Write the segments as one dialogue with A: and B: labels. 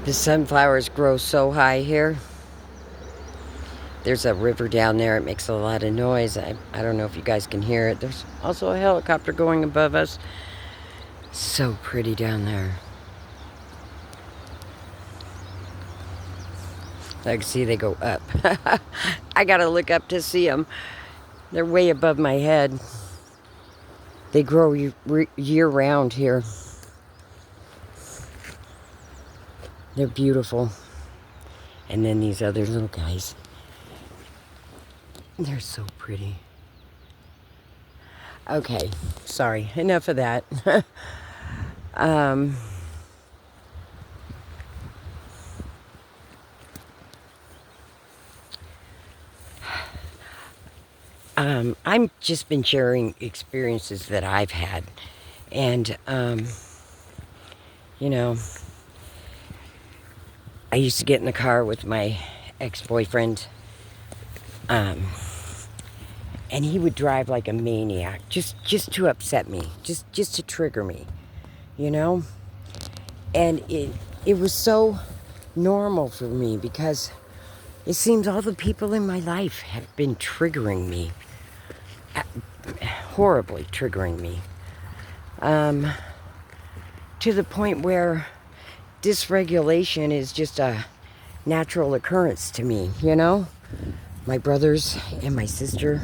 A: The sunflowers grow so high here. There's a river down there. It makes a lot of noise. I don't know if you guys can hear it. There's also a helicopter going above us. So pretty down there. I can see they go up. I gotta look up to see them. They're way above my head. They grow year round here. They're beautiful. And then these other little guys. They're so pretty. Okay, sorry, enough of that. I'm just been sharing experiences that I've had. And, you know, I used to get in the car with my ex-boyfriend, and he would drive like a maniac, just to upset me, just to trigger me, you know? And it was so normal for me because it seems all the people in my life have been triggering me, horribly triggering me, to the point where dysregulation is just a natural occurrence to me, you know? My brothers and my sister,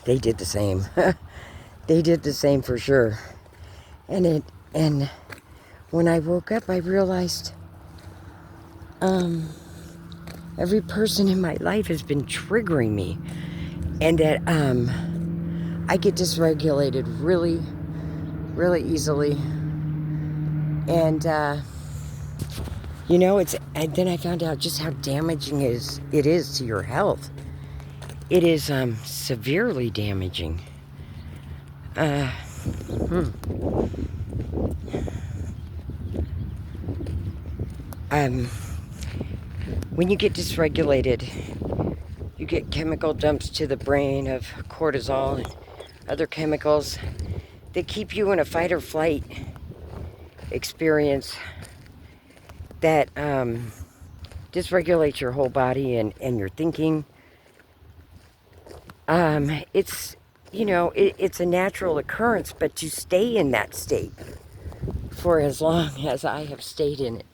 A: they did the same. They did the same for sure. And when I woke up, I realized every person in my life has been triggering me, and that I get dysregulated really, really easily. And you know, and then I found out just how damaging it is to your health. It is severely damaging. When you get dysregulated, you get chemical dumps to the brain of cortisol and other chemicals that keep you in a fight or flight experience that dysregulates your whole body and your thinking. It's, you know, it's a natural occurrence, but to stay in that state for as long as I have stayed in it.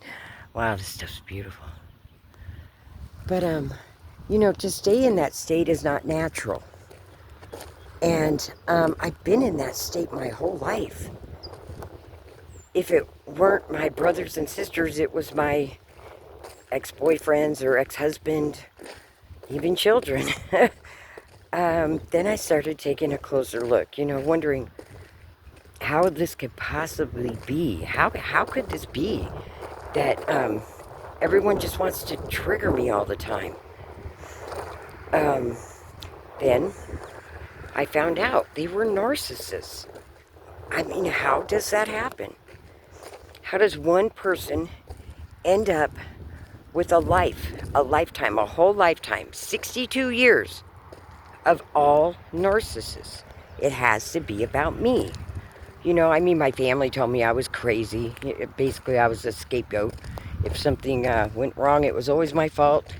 A: Wow, this stuff's beautiful. But, you know, to stay in that state is not natural. And I've been in that state my whole life. If it weren't my brothers and sisters, it was my ex-boyfriends or ex-husband, even children. Then I started taking a closer look, you know, wondering how this could possibly be. How could this be that everyone just wants to trigger me all the time? Then I found out they were narcissists. I mean, how does that happen? How does one person end up with a lifetime, a whole lifetime, 62 years of all narcissists? It has to be about me. You know, I mean, my family told me I was crazy. Basically, I was a scapegoat. If something went wrong, it was always my fault.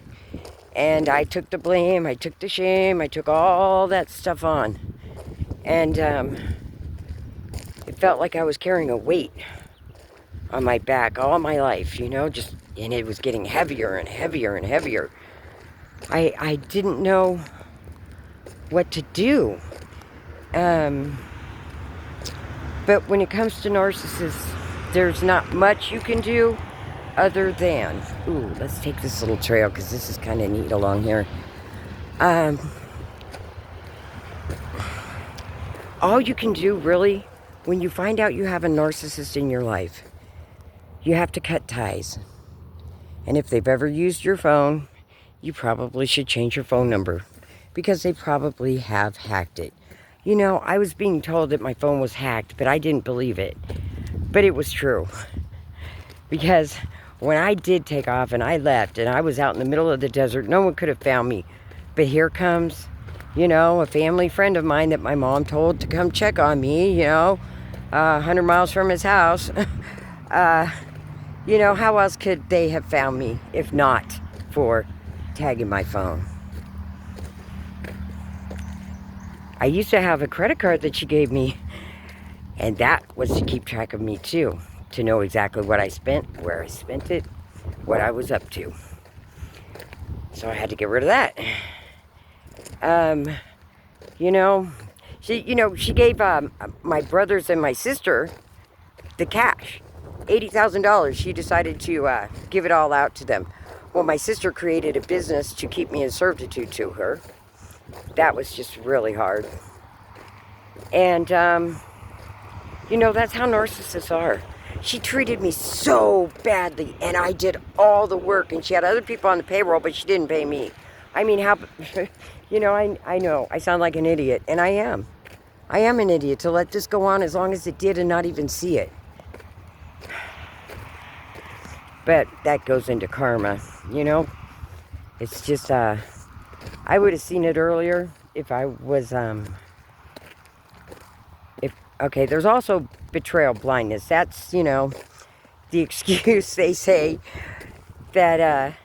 A: And I took the blame, I took the shame, I took all that stuff on. And it felt like I was carrying a weight on my back all my life, you know, and it was getting heavier and heavier and heavier. I didn't know what to do. But when it comes to narcissists, there's not much you can do other than, ooh, let's take this little trail because this is kind of neat along here. All you can do really, when you find out you have a narcissist in your life, you have to cut ties. And if they've ever used your phone, you probably should change your phone number because they probably have hacked it. You know, I was being told that my phone was hacked, but I didn't believe it. But it was true. Because when I did take off and I left and I was out in the middle of the desert, no one could have found me. But here comes, you know, a family friend of mine that my mom told to come check on me, you know, 100 miles from his house. You know, how else could they have found me if not for tagging my phone? I used to have a credit card that she gave me, and that was to keep track of me too, to know exactly what I spent, where I spent it, what I was up to. So I had to get rid of that. You know, she gave my brothers and my sister the cash, $80,000. She decided to give it all out to them. Well, my sister created a business to keep me in servitude to her. That was just really hard. And, you know, that's how narcissists are. She treated me so badly, and I did all the work, and she had other people on the payroll, but she didn't pay me. I mean, how, you know, I know, I sound like an idiot, and I am. I am an idiot to let this go on as long as it did and not even see it. But that goes into karma, you know? It's just, I would have seen it earlier if I was, okay, there's also betrayal blindness. That's, you know, the excuse they say that,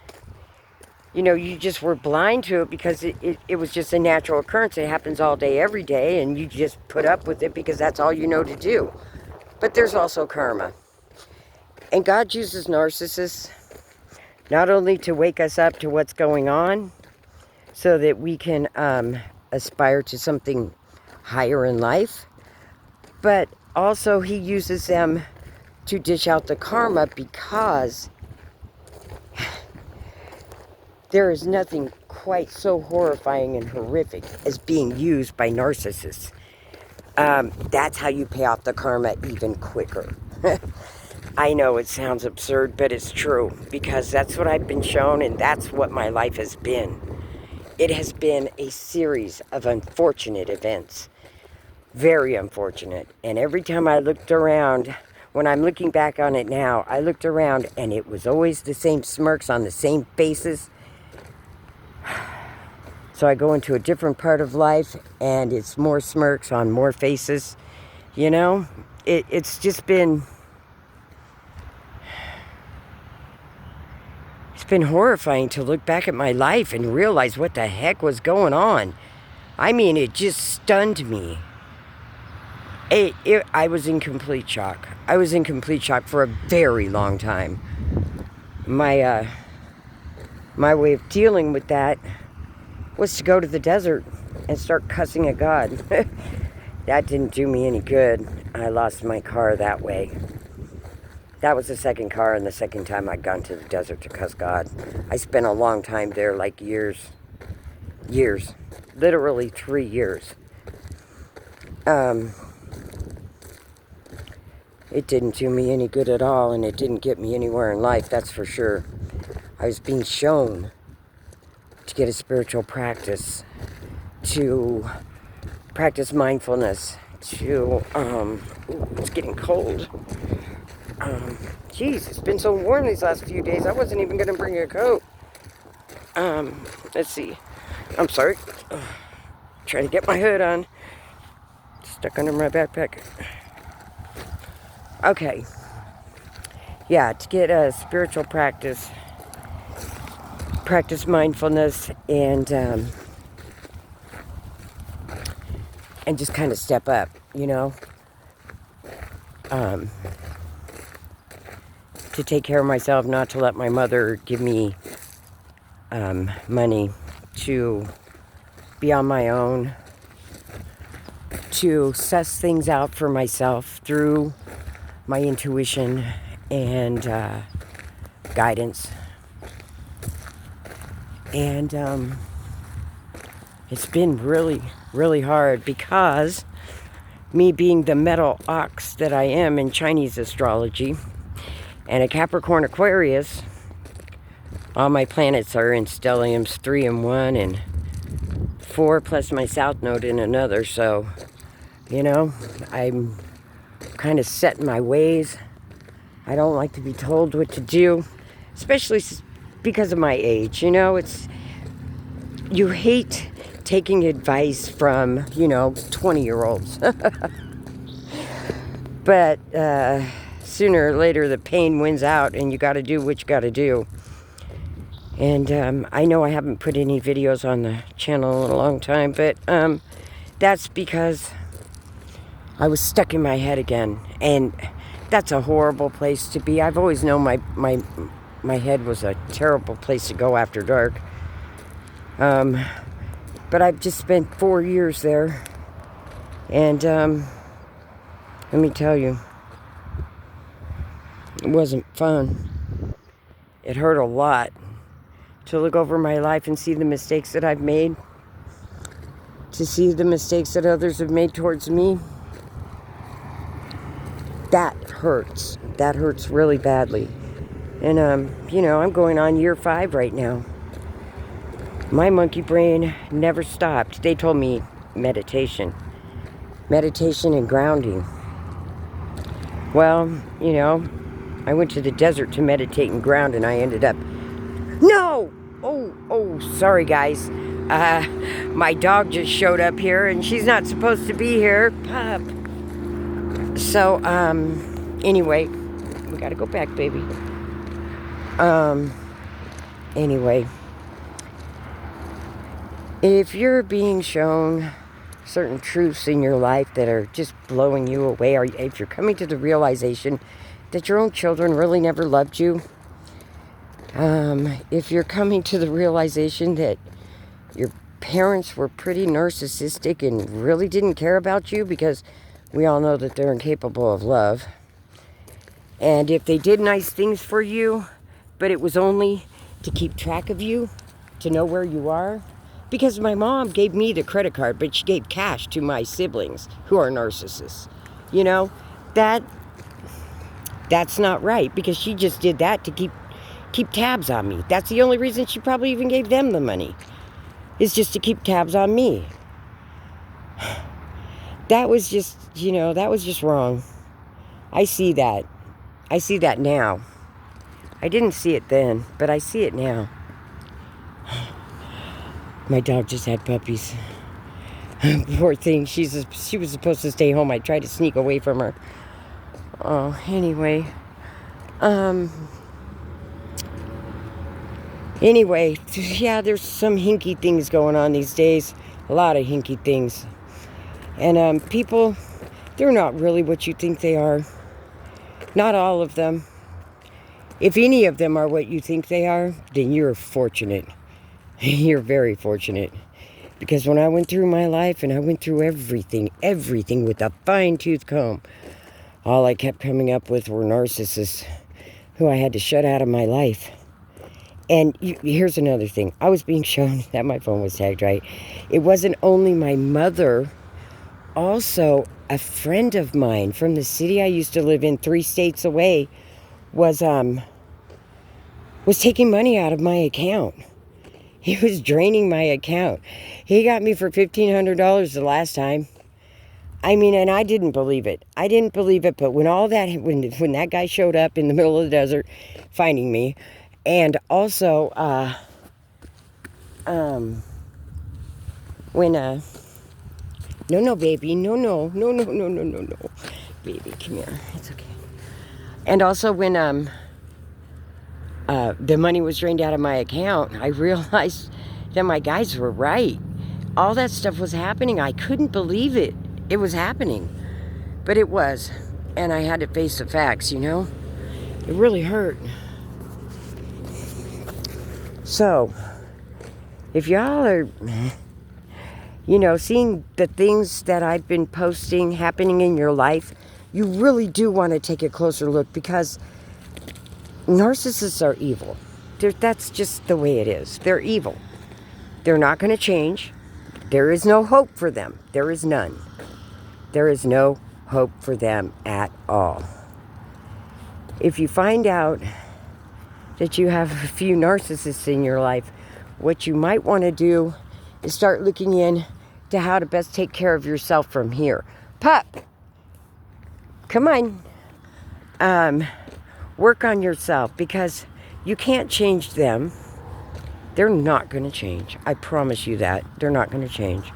A: you know, you just were blind to it because it was just a natural occurrence. It happens all day, every day, and you just put up with it because that's all you know to do. But there's also karma. And God uses narcissists not only to wake us up to what's going on so that we can aspire to something higher in life, but also he uses them to dish out the karma, because there is nothing quite so horrifying and horrific as being used by narcissists. That's how you pay off the karma even quicker. I know it sounds absurd, but it's true, because that's what I've been shown, and that's what my life has been. It has been a series of unfortunate events. Very unfortunate. And every time I looked around, when I'm looking back on it now, I looked around and it was always the same smirks on the same faces. So I go into a different part of life and it's more smirks on more faces. You know, it's just been, it's been horrifying to look back at my life and realize what the heck was going on. I mean, it just stunned me. I was in complete shock. I was in complete shock for a very long time. My way of dealing with that was to go to the desert and start cussing at God. That didn't do me any good. I lost my car that way. That was the second car and the second time I'd gone to the desert to cuss God. I spent a long time there, like years. Literally 3 years. It didn't do me any good at all, and it didn't get me anywhere in life, that's for sure. I was being shown to get a spiritual practice, to practice mindfulness, to, it's getting cold. Geez, it's been so warm these last few days, I wasn't even going to bring a coat. Let's see. I'm sorry. Trying to get my hood on. Stuck under my backpack. Okay. Yeah, to get a spiritual practice, practice mindfulness, and just kind of step up, you know. To take care of myself, not to let my mother give me money, to be on my own, to suss things out for myself through my intuition and guidance. And it's been really, really hard, because me being the metal ox that I am in Chinese astrology, and a Capricorn Aquarius, all my planets are in stelliums 3 and 1 and 4 plus my south node in another. So, you know, I'm kind of set in my ways. I don't like to be told what to do, especially because of my age. You know, you hate taking advice from, you know, 20-year-olds. But sooner or later the pain wins out and you got to do what you got to do. And I know I haven't put any videos on the channel in a long time, but that's because I was stuck in my head again. And that's a horrible place to be. I've always known my head was a terrible place to go after dark. But I've just spent 4 years there. And let me tell you, it wasn't fun. It hurt a lot to look over my life and see the mistakes that I've made, to see the mistakes that others have made towards me. That hurts. That hurts really badly. And, you know, I'm going on year 5 right now. My monkey brain never stopped. They told me meditation and grounding. Well, you know, I went to the desert to meditate and ground, and I ended up... No! Oh, sorry, guys. My dog just showed up here, and she's not supposed to be here. Pup. So, anyway, we gotta go back, baby. Anyway, if you're being shown certain truths in your life that are just blowing you away, or if you're coming to the realization that your own children really never loved you, if you're coming to the realization that your parents were pretty narcissistic and really didn't care about you, because we all know that they're incapable of love, and if they did nice things for you, but it was only to keep track of you, to know where you are, because my mom gave me the credit card, but she gave cash to my siblings who are narcissists. You know, that's not right, because she just did that to keep tabs on me. That's the only reason she probably even gave them the money, is just to keep tabs on me. That was just, you know, that was just wrong. I see that. I see that now. I didn't see it then, but I see it now. My dog just had puppies. Poor thing. She was supposed to stay home. I tried to sneak away from her. Oh, anyway. Anyway, yeah, there's some hinky things going on these days. A lot of hinky things. And people, they're not really what you think they are. Not all of them. If any of them are what you think they are, then you're fortunate. You're very fortunate. Because when I went through my life, and I went through everything with a fine-tooth comb, all I kept coming up with were narcissists who I had to shut out of my life. And here's another thing. I was being shown that my phone was tagged, right? It wasn't only my mother, also a friend of mine from the city I used to live in 3 states away was taking money out of my account. He was draining my account. He got me for $1,500 the last time. I mean, and I didn't believe it. But when that guy showed up in the middle of the desert finding me, and also when no baby, no, baby, come here, it's okay. And also when the money was drained out of my account, I realized that my guys were right. All that stuff was happening. I couldn't believe it. It was happening. But it was. And I had to face the facts, you know? It really hurt. So, if y'all are, you know, seeing the things that I've been posting happening in your life, you really do want to take a closer look, because narcissists are evil. That's just the way it is. They're evil. They're not going to change. There is no hope for them. There is none. There is no hope for them at all. If you find out that you have a few narcissists in your life, what you might want to do is start looking in to how to best take care of yourself from here. Pup, come on. Work on yourself, because you can't change them. They're not going to change. I promise you that. They're not going to change.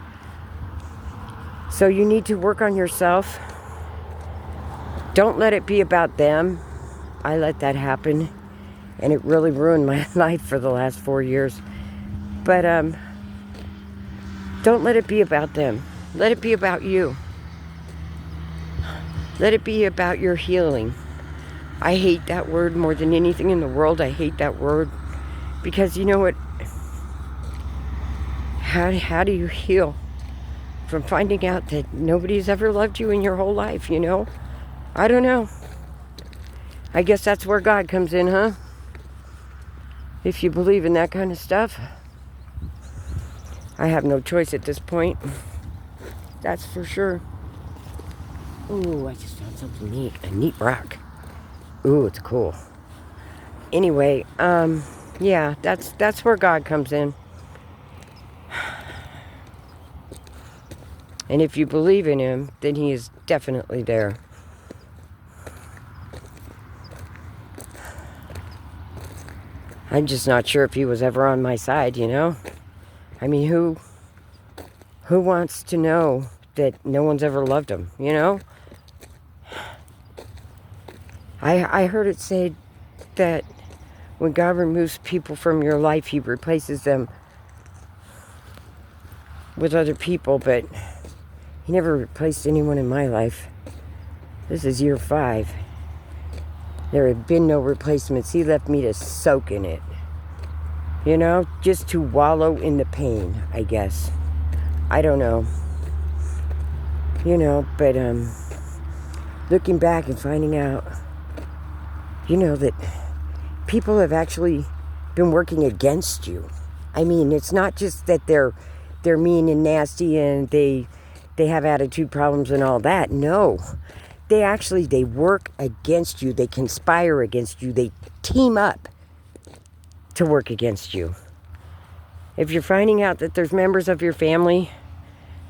A: So you need to work on yourself. Don't let it be about them. I let that happen, and it really ruined my life for the last 4 years. But don't let it be about them. Let it be about you. Let it be about your healing. I hate that word more than anything in the world. I hate that word because you know what? How do you heal from finding out that nobody's ever loved you in your whole life, you know? I don't know. I guess that's where God comes in, huh? If you believe in that kind of stuff. I have no choice at this point. That's for sure. Ooh, I just found something neat. A neat rock. Ooh, it's cool. Anyway, yeah, that's where God comes in. And if you believe in him, then he is definitely there. I'm just not sure if he was ever on my side, you know? I mean, who wants to know that no one's ever loved him, you know? I heard it say that when God removes people from your life, he replaces them with other people, but he never replaced anyone in my life. This is year 5. There have been no replacements. He left me to soak in it. You know, just to wallow in the pain, I guess. I don't know. You know, but looking back and finding out, you know, that people have actually been working against you. I mean, it's not just that they're mean and nasty and they have attitude problems and all that. No. They work against you. They conspire against you. They team up to work against you. If you're finding out that there's members of your family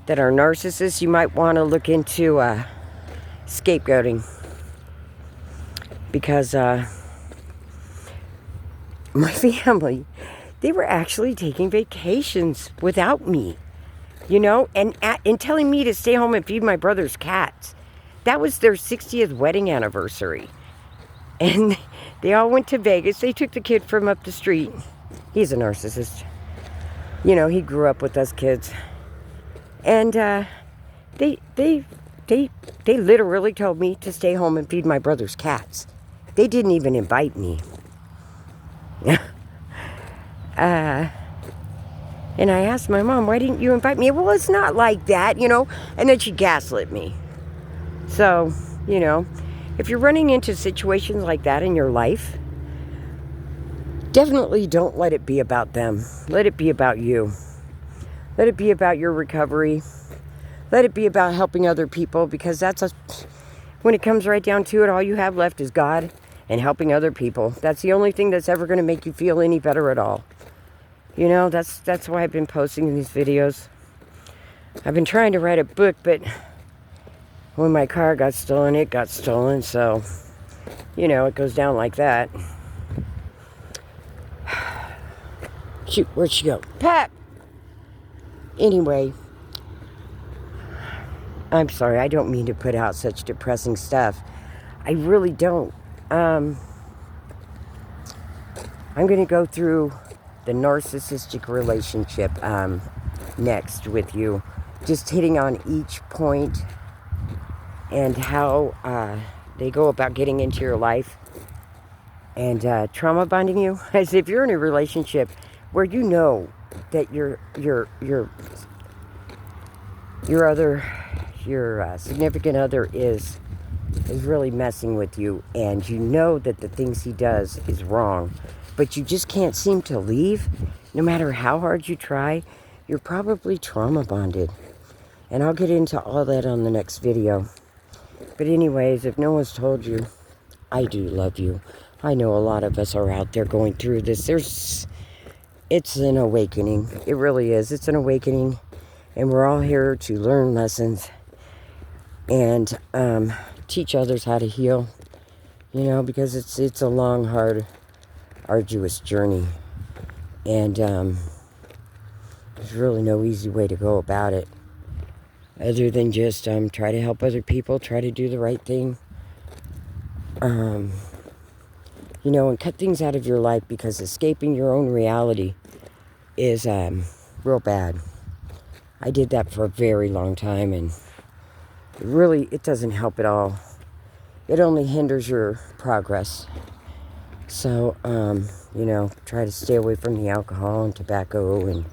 A: that are narcissists, you might want to look into scapegoating. Because my family, they were actually taking vacations without me. You know, and telling me to stay home and feed my brother's cats. That was their 60th wedding anniversary. And they all went to Vegas. They took the kid from up the street. He's a narcissist. You know, he grew up with us kids. And they literally told me to stay home and feed my brother's cats. They didn't even invite me. And I asked my mom, why didn't you invite me? Well, it's not like that, you know. And then she gaslit me. So, you know, if you're running into situations like that in your life, definitely don't let it be about them. Let it be about you. Let it be about your recovery. Let it be about helping other people, because when it comes right down to it, all you have left is God and helping other people. That's the only thing that's ever going to make you feel any better at all. You know, that's why I've been posting these videos. I've been trying to write a book, but when my car got stolen, it got stolen. So, you know, it goes down like that. Shoot, where'd she go? Pep! Anyway, I'm sorry. I don't mean to put out such depressing stuff. I really don't. I'm going to go through the narcissistic relationship next with you. Just hitting on each point and how they go about getting into your life and trauma bonding you. As if you're in a relationship where you know that your significant other is really messing with you, and you know that the things he does is wrong, but you just can't seem to leave, no matter how hard you try, you're probably trauma bonded. And I'll get into all that on the next video. But anyways, if no one's told you, I do love you. I know a lot of us are out there going through this. It's an awakening. It really is. It's an awakening. And we're all here to learn lessons and teach others how to heal. You know, because it's a long, hard, arduous journey. And there's really no easy way to go about it. Other than just try to help other people, try to do the right thing. you know, and cut things out of your life, because escaping your own reality is real bad. I did that for a very long time, and it doesn't help at all. It only hinders your progress. So, you know, try to stay away from the alcohol and tobacco and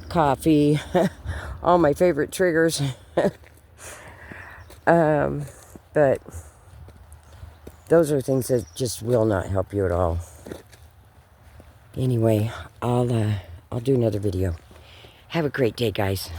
A: coffee. All my favorite triggers. But those are things that just will not help you at all. Anyway, I'll do another video. Have a great day, guys.